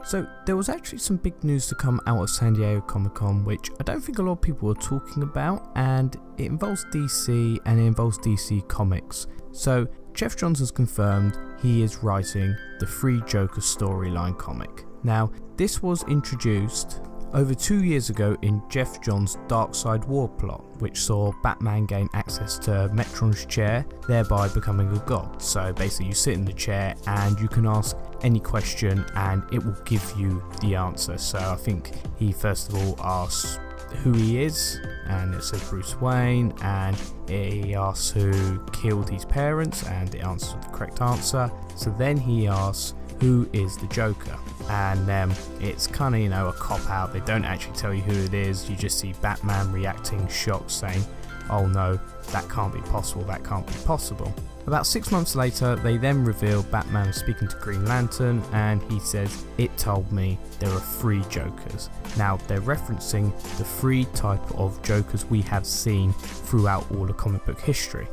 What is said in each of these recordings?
So there was actually some big news to come out of San Diego Comic-Con, which I don't think a lot of people are talking about, and it involves DC and it involves DC Comics. So Geoff Johns has confirmed he is writing the Free Joker storyline comic. Now, this was introduced over 2 years ago in Geoff Johns' Darkseid war plot, which saw Batman gain access to Metron's chair, thereby becoming a god. So basically you sit in the chair and you can ask any question and it will give you the answer. So I think he first of all asks who he is, and it says Bruce Wayne, and he asks who killed his parents, and it answers with the correct answer. So then he asks who is the Joker, and it's kind of, a cop out. They don't actually tell you who it is. You just see Batman reacting shocked, saying, oh no, that can't be possible, that can't be possible. About 6 months later, they then reveal Batman speaking to Green Lantern, and he says, it told me there are 3 Jokers. Now, they're referencing the 3 type of Jokers we have seen throughout all of comic book history.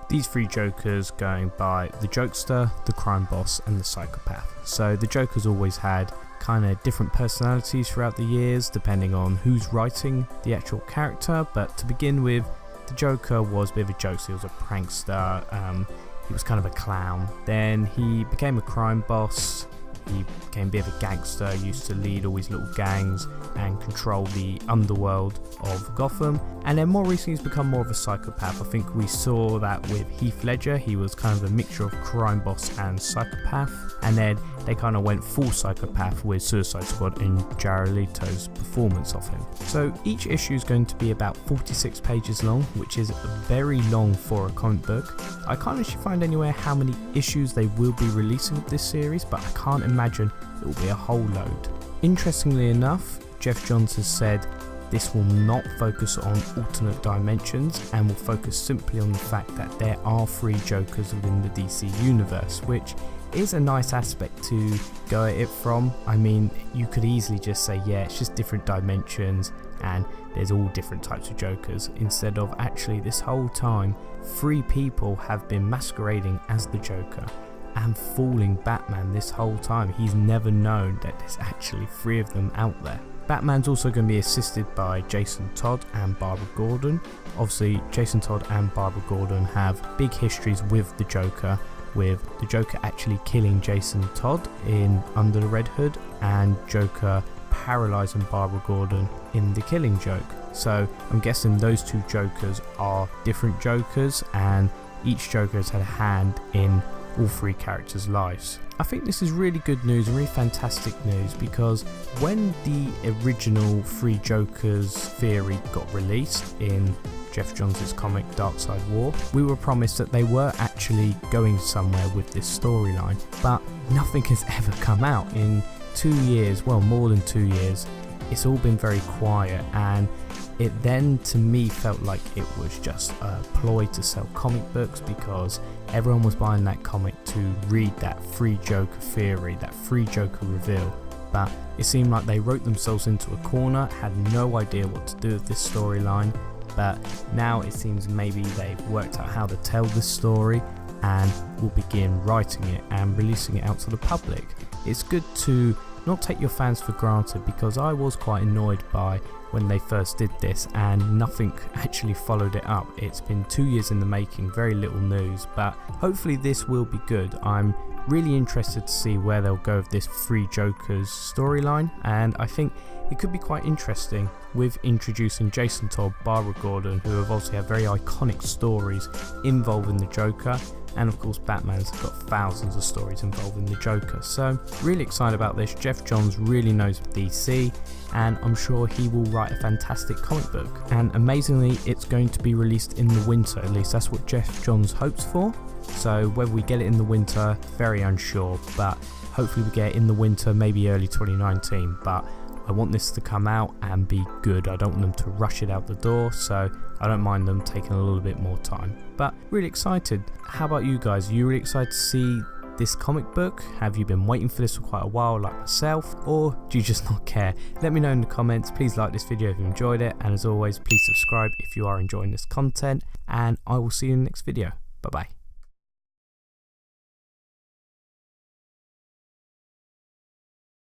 These 3 Jokers going by the Jokester, the Crime Boss, and the Psychopath. So the Joker's always had kind of different personalities throughout the years, depending on who's writing the actual character. But to begin with, the Joker was a bit of a jokester. He was a prankster. He was kind of a clown. Then he became a crime boss. He became a bit of a gangster, used to lead all his little gangs and control the underworld of Gotham. And then more recently he's become more of a psychopath. I think we saw that with Heath Ledger. He was kind of a mixture of crime boss and psychopath. And then they kind of went full psychopath with Suicide Squad and Jared Leto's performance of him. So each issue is going to be about 46 pages long, which is very long for a comic book. I can't actually find anywhere how many issues they will be releasing of this series, but I can't imagine it will be a whole load. Interestingly enough, Geoff Johns has said this will not focus on alternate dimensions and will focus simply on the fact that there are 3 Jokers within the DC universe, which is a nice aspect to go at it from. I mean, you could easily just say, yeah, it's just different dimensions and there's all different types of Jokers, instead of actually this whole time 3 people have been masquerading as the Joker and fooling Batman this whole time. He's never known that there's actually 3 of them out there. Batman's also going to be assisted by Jason Todd and Barbara Gordon. Obviously, Jason Todd and Barbara Gordon have big histories with the Joker, with the Joker actually killing Jason Todd in Under the Red Hood, and Joker paralysing Barbara Gordon in The Killing Joke. So I'm guessing those 2 Jokers are different Jokers, and each Joker has had a hand in all 3 characters' lives. I think this is really good news and really fantastic news, because when the original 3 Jokers theory got released in Geoff Johns' comic Darkseid War, we were promised that they were actually going somewhere with this storyline, but nothing has ever come out. In 2 years, well, more than 2 years, it's all been very quiet, and it then to me felt like it was just a ploy to sell comic books, because everyone was buying that comic to read that 3 Joker theory, that 3 Joker reveal. But it seemed like they wrote themselves into a corner, had no idea what to do with this storyline. But now it seems maybe they've worked out how to tell this story and will begin writing it and releasing it out to the public. It's good to not take your fans for granted, because I was quite annoyed by when they first did this and nothing actually followed it up. It's been 2 years in the making, very little news, but hopefully this will be good. I'm really interested to see where they'll go with this 3 Jokers storyline, and I think it could be quite interesting with introducing Jason Todd, Barbara Gordon, who have obviously had very iconic stories involving the Joker, and of course Batman's got thousands of stories involving the Joker. So really excited about this. Geoff Johns really knows DC, and I'm sure he will write a fantastic comic book, and amazingly it's going to be released in the winter. At least that's what Geoff Johns hopes for. So whether we get it in the winter, very unsure, but hopefully we get it in the winter, maybe early 2019. But I want this to come out and be good. I don't want them to rush it out the door, so I don't mind them taking a little bit more time. But really excited. How about you guys? Are you really excited to see this comic book? Have you been waiting for this for quite a while like myself, or do you just not care? Let me know in the comments. Please like this video if you enjoyed it, and as always, please subscribe if you are enjoying this content, and I will see you in the next video. Bye bye.